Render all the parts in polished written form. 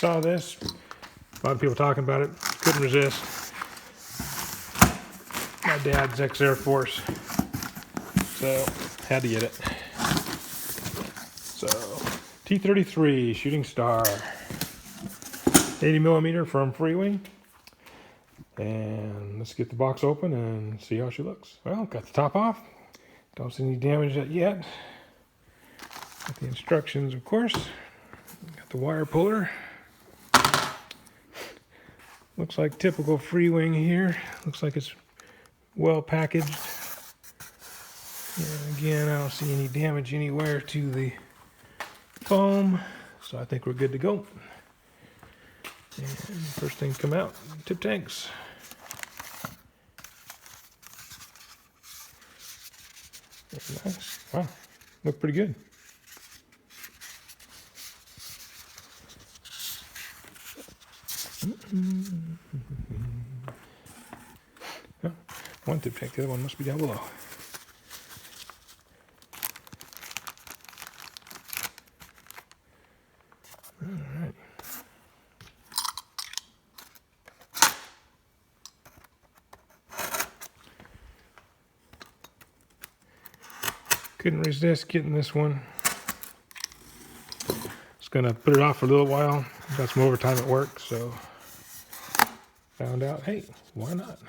Saw this. A lot of people talking about it. Couldn't resist. My dad's ex-Air Force, so had to get it. So T-33 Shooting Star, 80mm from Freewing. And let's get the box open and see how she looks. Well, got the top off. Don't see any damage yet. Got the instructions, of course. Got the wire puller. Looks like typical Freewing here. Looks like it's well packaged. And again, I don't see any damage anywhere to the foam, so I think we're good to go. And first thing to come out, tip tanks. Very nice. Wow, look pretty good. Oh, one tip tank, the other one must be down below. Alright. Couldn't resist getting this one. Just gonna put it off for a little while. Got some overtime at work, so found out, hey, why not?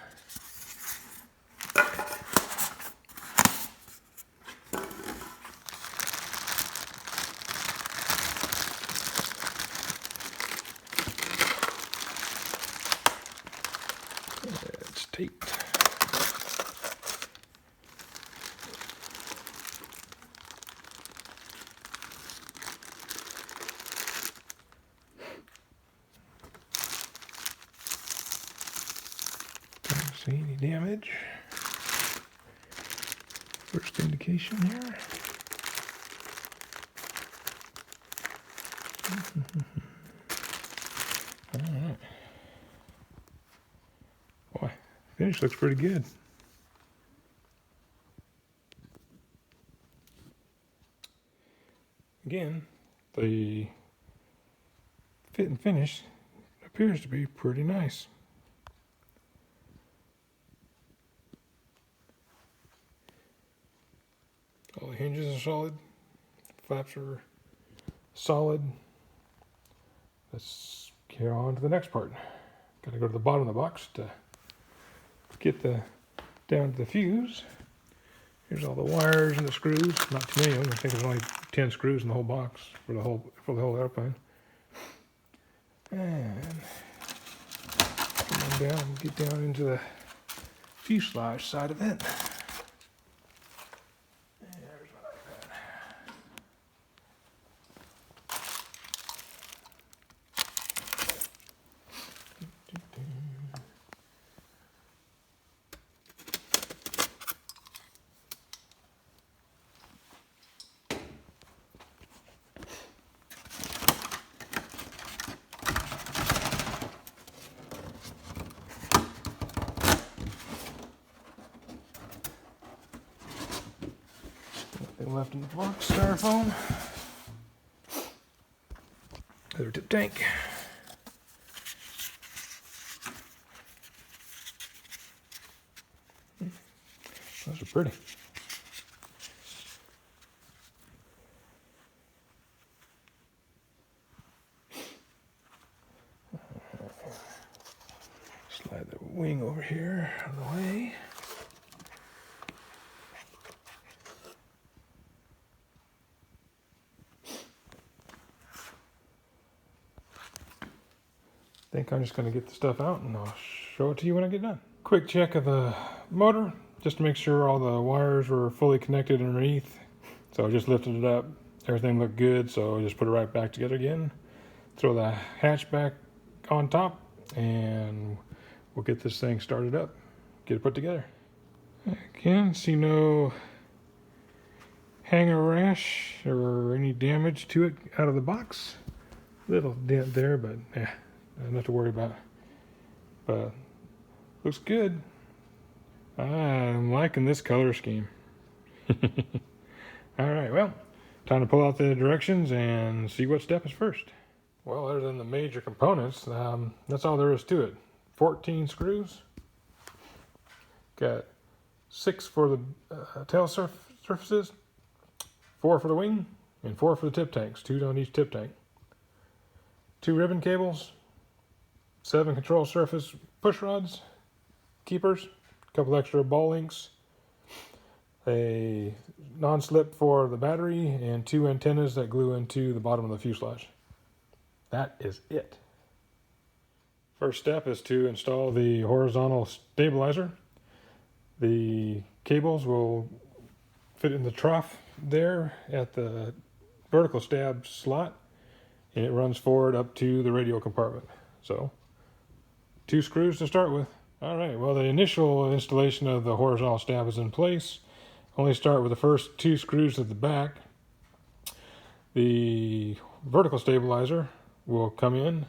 It's taped. Don't see any damage. First indication here. All right. Boy, finish looks pretty good. Again, the fit and finish appears to be pretty nice. All the hinges are solid, flaps are solid. Let's get on to the next part. Got to go to the bottom of the box to get down to the fuse. Here's all the wires and the screws. Not too many of them. I think there's only 10 screws in the whole box for the whole airplane. And come on down and get down into the fuselage side of it. There's what I got. Nothing left in the box, styrofoam. Other tip tank. Those are pretty. Slide the wing over here out of the way. I think I'm just going to get the stuff out and I'll show it to you when I get done. Quick check of the motor, just to make sure all the wires were fully connected underneath. So I just lifted it up, everything looked good, so I just put it right back together again. Throw the hatch back on top and we'll get this thing started up, get it put together. Again, see no hanger rash or any damage to it out of the box. Little dent there, but yeah. Nothing to worry about. But looks good. I'm liking this color scheme. Alright, well, time to pull out the directions and see what step is first. Well, other than the major components, that's all there is to it. 14 screws. Got 6 for the tail surfaces, 4 for the wing, and 4 for the tip tanks, 2 on each tip tank. 2 ribbon cables, 7 control surface push rods, keepers, a couple extra ball links, a non-slip for the battery, and 2 antennas that glue into the bottom of the fuselage. That is it. First step is to install the horizontal stabilizer. The cables will fit in the trough there at the vertical stab slot, and it runs forward up to the radio compartment. So 2 screws to start with. All right, well, the initial installation of the horizontal stab is in place. Only start with the first 2 screws at the back. The vertical stabilizer will come in.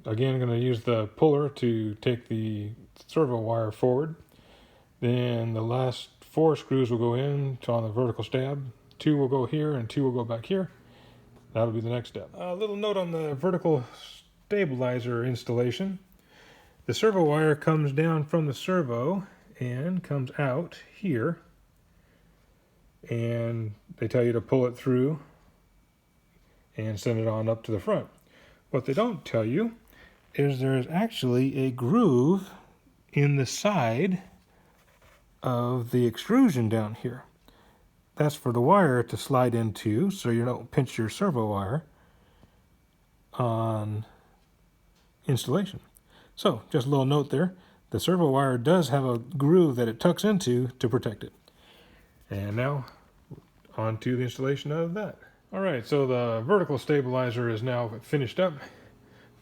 Again, I'm going to use the puller to take the servo wire forward. Then the last 4 screws will go in on the vertical stab. 2 will go here and 2 will go back here. That'll be the next step. A little note on the vertical stabilizer installation. The servo wire comes down from the servo and comes out here. And they tell you to pull it through and send it on up to the front. What they don't tell you is there is actually a groove in the side of the extrusion down here. That's for the wire to slide into so you don't pinch your servo wire on installation. So just a little note there, the servo wire does have a groove that it tucks into to protect it. And now on to the installation of that. All right, so the vertical stabilizer is now finished up.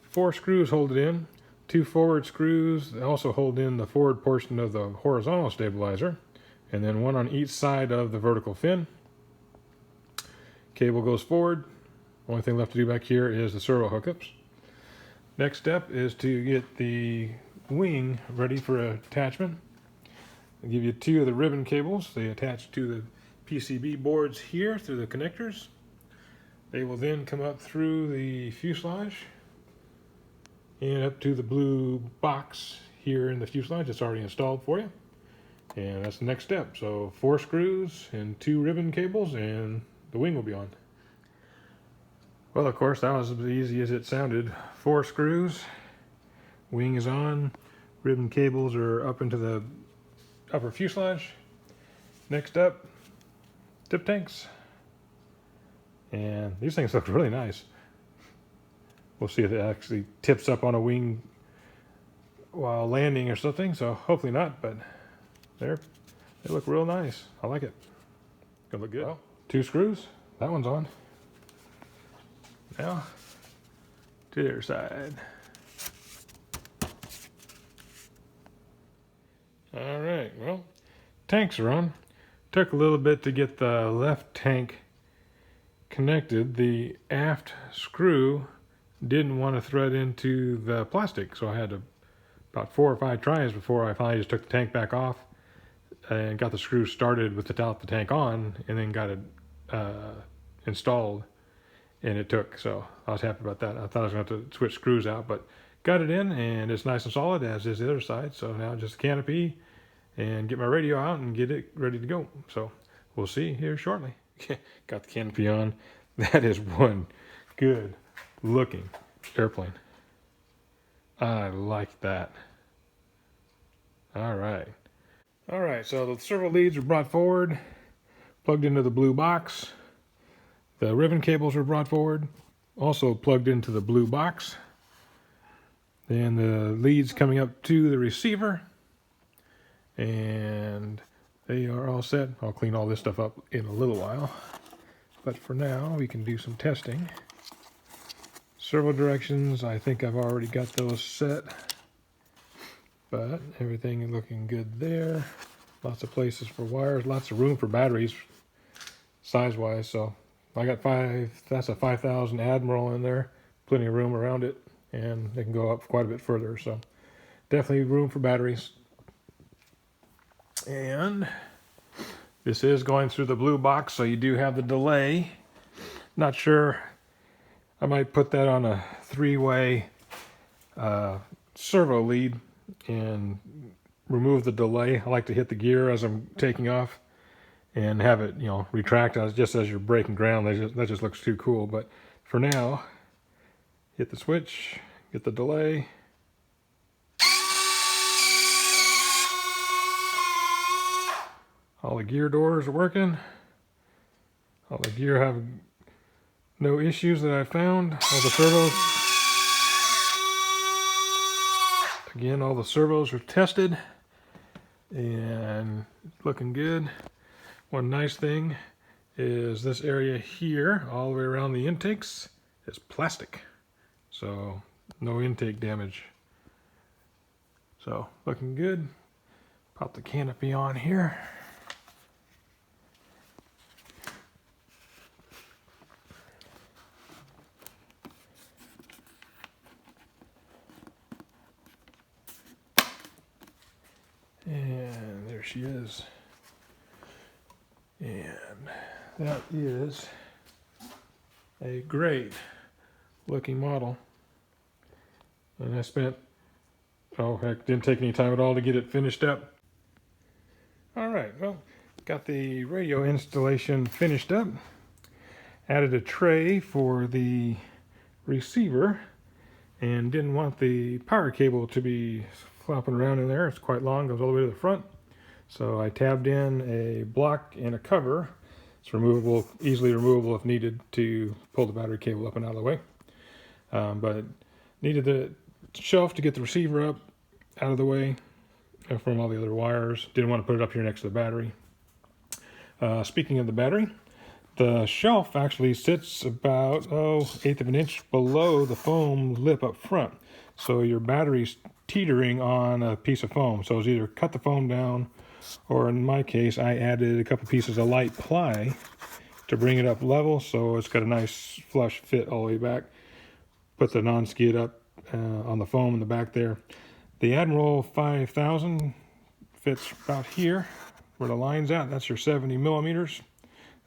4 screws hold it in. 2 forward screws also hold in the forward portion of the horizontal stabilizer, and then 1 on each side of the vertical fin. Cable goes forward. Only thing left to do back here is the servo hookups. Next step is to get the wing ready for attachment. I'll give you 2 of the ribbon cables. They attach to the PCB boards here through the connectors. They will then come up through the fuselage and up to the blue box here in the fuselage. It's already installed for you. And that's the next step. So 4 screws and 2 ribbon cables and the wing will be on. Well, of course, that was as easy as it sounded. 4 screws, wing is on, ribbon cables are up into the upper fuselage. Next up, tip tanks. And these things look really nice. We'll see if it actually tips up on a wing while landing or something, so hopefully not, but there, they look real nice. I like it. Gonna look good. Well, 2 screws, that one's on. Now, to the other side. All right, well, tanks are on. Took a little bit to get the left tank connected. The aft screw didn't want to thread into the plastic, so I had about 4 or 5 tries before I finally just took the tank back off and got the screw started with the tank on, and then got it installed, and it took, so I was happy about that. I thought I was going to have to switch screws out, but got it in, and it's nice and solid, as is the other side. So now just canopy and get my radio out and get it ready to go. So we'll see here shortly. Got the canopy on. That is one good looking airplane. I like that. All right, so the servo leads were brought forward, plugged into the blue box. The ribbon cables were brought forward, also plugged into the blue box. Then the leads coming up to the receiver, and they are all set. I'll clean all this stuff up in a little while, but for now we can do some testing. Servo directions, I think I've already got those set, but everything is looking good there. Lots of places for wires, lots of room for batteries size-wise. So I got that's a 5000 Admiral in there, plenty of room around it, and they can go up quite a bit further. So definitely room for batteries. And this is going through the blue box, so you do have the delay. Not sure I might put that on a 3-way servo lead and remove the delay. I like to hit the gear as I'm taking off and have it, you know, retract just as you're breaking ground. That just looks too cool. But for now, hit the switch, get the delay. All the gear doors are working. All the gear have no issues that I found. All the servos, again, all the servos are tested and looking good. One nice thing is this area here, all the way around the intakes, is plastic. So no intake damage. So looking good. Pop the canopy on here. And there she is. And that is a great looking model. And I spent, oh heck, didn't take any time at all to get it finished up. All right, well, got the radio installation finished up. Added a tray for the receiver and didn't want the power cable to be flopping around in there. It's quite long, goes all the way to the front. So I tabbed in a block and a cover. It's removable, easily removable if needed, to pull the battery cable up and out of the way. But needed the shelf to get the receiver up out of the way from all the other wires. Didn't want to put it up here next to the battery. Speaking of the battery, the shelf actually sits about 1/8 of an inch below the foam lip up front. So your battery's teetering on a piece of foam. So it's either cut the foam down, or in my case, I added a couple pieces of light ply to bring it up level, so it's got a nice flush fit all the way back. Put the non-skid up on the foam in the back there. The Admiral 5000 fits about here, where the line's at. That's your 70 millimeters.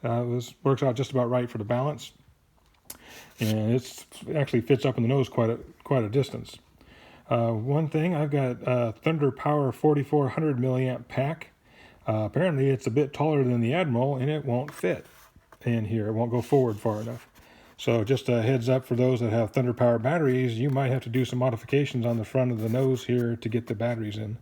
This works out just about right for the balance. And it actually fits up in the nose quite a distance. One thing, I've got a Thunder Power 4400 milliamp pack. Apparently it's a bit taller than the Admiral and it won't fit in here. It won't go forward far enough. So just a heads up for those that have Thunder Power batteries, you might have to do some modifications on the front of the nose here to get the batteries in.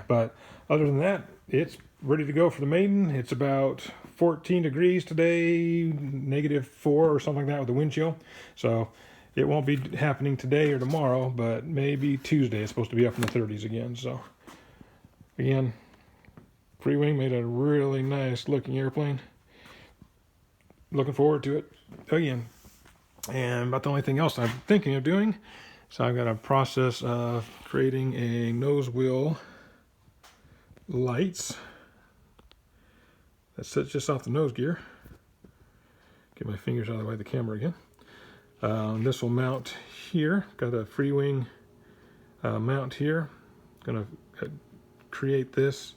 But other than that, it's ready to go for the maiden. It's about 14 degrees today, -4 or something like that with the wind chill. So it won't be happening today or tomorrow, but maybe Tuesday. It's supposed to be up in the 30s again. So again, Freewing made a really nice looking airplane. Looking forward to it again. And about the only thing else I'm thinking of doing, so I've got a process of creating a nose wheel lights that sits just off the nose gear. Get my fingers out of the way of the camera again. This will mount here. Got a Freewing mount here. Gonna create this,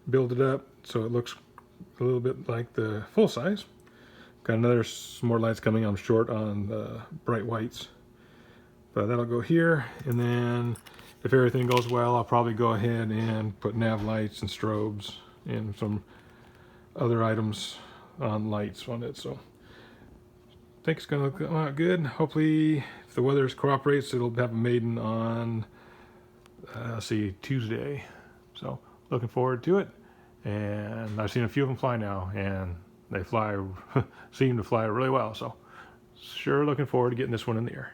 build it up so it looks a little bit like the full size. Got some more lights coming. I'm short on the bright whites, but that'll go here. And then if everything goes well, I'll probably go ahead and put nav lights and strobes and some other items on lights on it. So I think it's gonna come out good. Hopefully, if the weather cooperates, it'll have a maiden on Tuesday. So looking forward to it. And I've seen a few of them fly now, and they seem to fly really well. So sure looking forward to getting this one in the air.